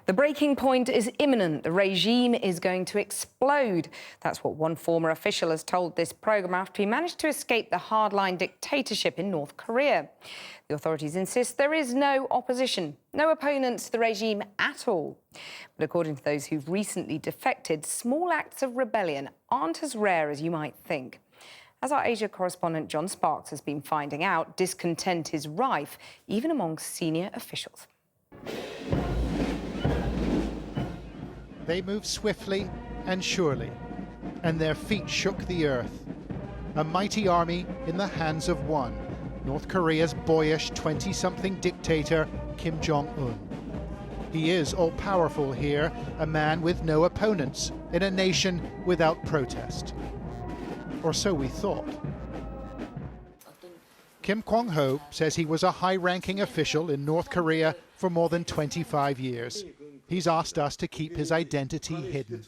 The breaking point is imminent. The regime is going to explode. That's what one former official has told this programme after he managed to escape the hardline dictatorship in North Korea. The authorities insist there is no opposition, no opponents to the regime at all. But according to those who've recently defected, small acts of rebellion aren't as rare as you might think. As our Asia correspondent John Sparks has been finding out, discontent is rife, even among senior officials. They moved swiftly and surely, and their feet shook the earth. A mighty army in the hands of one, North Korea's boyish 20-something dictator, Kim Jong-un. He is all-powerful here, a man with no opponents, in a nation without protest. Or so we thought. Kim Kwang says he was a high-ranking official in North Korea for more than 25 years. He's asked us to keep his identity hidden.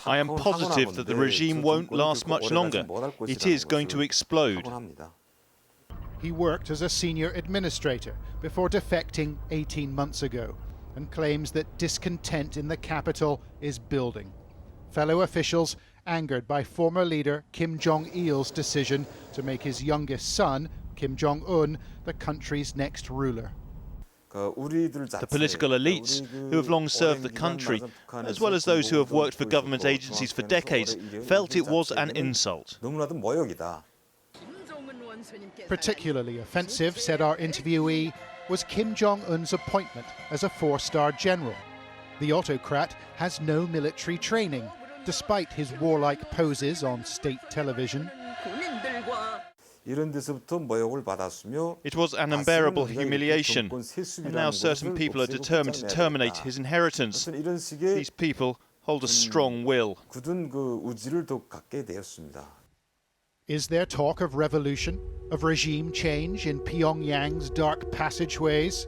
I am positive that the regime won't last much longer. It is going to explode. He worked as a senior administrator before defecting 18 months ago and claims that discontent in the capital is building. Fellow officials angered by former leader Kim Jong-il's decision to make his youngest son, Kim Jong-un, the country's next ruler. The political elites who have long served the country, as well as those who have worked for government agencies for decades, felt it was an insult. Particularly offensive, said our interviewee, was Kim Jong-un's appointment as a four-star general. The autocrat has no military training, despite his warlike poses on state television. It was an unbearable humiliation, and now certain people are determined to terminate his inheritance. These people hold a strong will. Is there talk of revolution, of regime change in Pyongyang's dark passageways?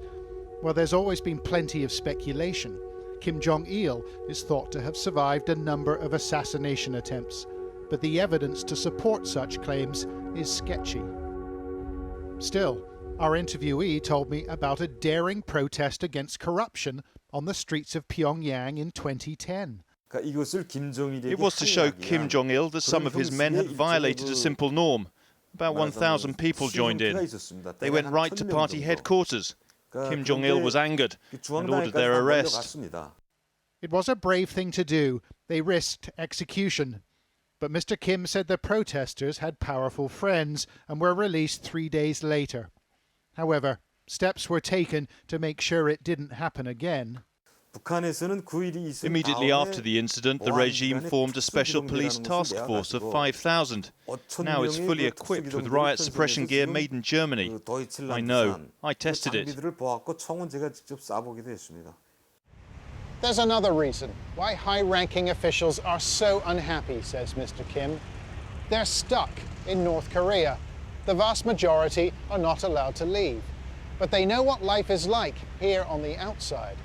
Well, there's always been plenty of speculation. Kim Jong-il is thought to have survived a number of assassination attempts, but the evidence to support such claims is sketchy. Still, our interviewee told me about a daring protest against corruption on the streets of Pyongyang in 2010. It was to show Kim Jong-il that some of his men had violated a simple norm. About 1,000 people joined in. They went right to party headquarters. Kim Jong-il was angered and ordered their arrest. It was a brave thing to do. They risked execution. But Mr. Kim said the protesters had powerful friends and were released 3 days later. However, steps were taken to make sure it didn't happen again. Immediately after the incident, the regime formed a special police task force of 5,000. Now it's fully equipped with riot suppression gear made in Germany. I know. I tested it. There's another reason why high-ranking officials are so unhappy, says Mr. Kim. They're stuck in North Korea. The vast majority are not allowed to leave. But they know what life is like here on the outside.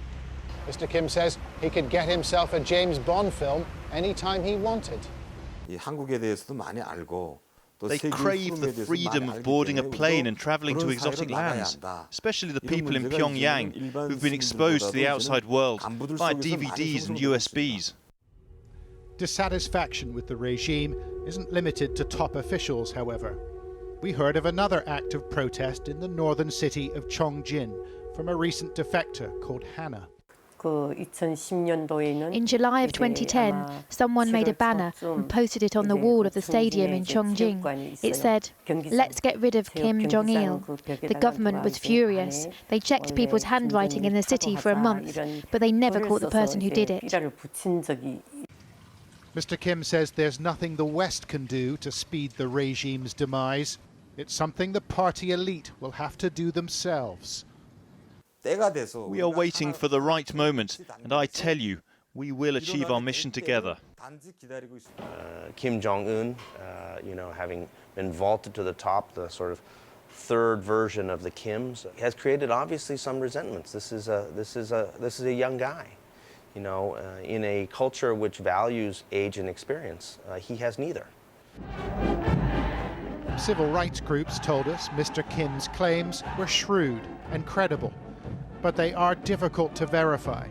Mr. Kim says he could get himself a James Bond film anytime he wanted. They crave the freedom of boarding a plane and travelling to exotic lands, especially the people in Pyongyang who've been exposed to the outside world via DVDs and USBs. Dissatisfaction with the regime isn't limited to top officials, however. We heard of another act of protest in the northern city of Chongjin from a recent defector called Hanna. In July of 2010, someone made a banner and posted it on the wall of the stadium in Chongjin. It said, "Let's get rid of Kim Jong-il." The government was furious. They checked people's handwriting in the city for a month, but they never caught the person who did it. Mr. Kim says there's nothing the West can do to speed the regime's demise. It's something the party elite will have to do themselves. We are waiting for the right moment, and I tell you, we will achieve our mission together. Kim Jong-un, having been vaulted to the top, the sort of third version of the Kims, has created obviously some resentments. This is a young guy, in a culture which values age and experience. He has neither. Civil rights groups told us Mr. Kim's claims were shrewd and credible. but they are difficult to verify.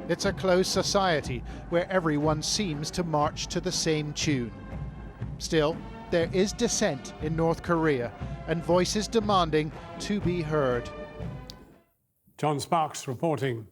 It's a closed society where everyone seems to march to the same tune. Still, there is dissent in North Korea and voices demanding to be heard. John Sparks reporting.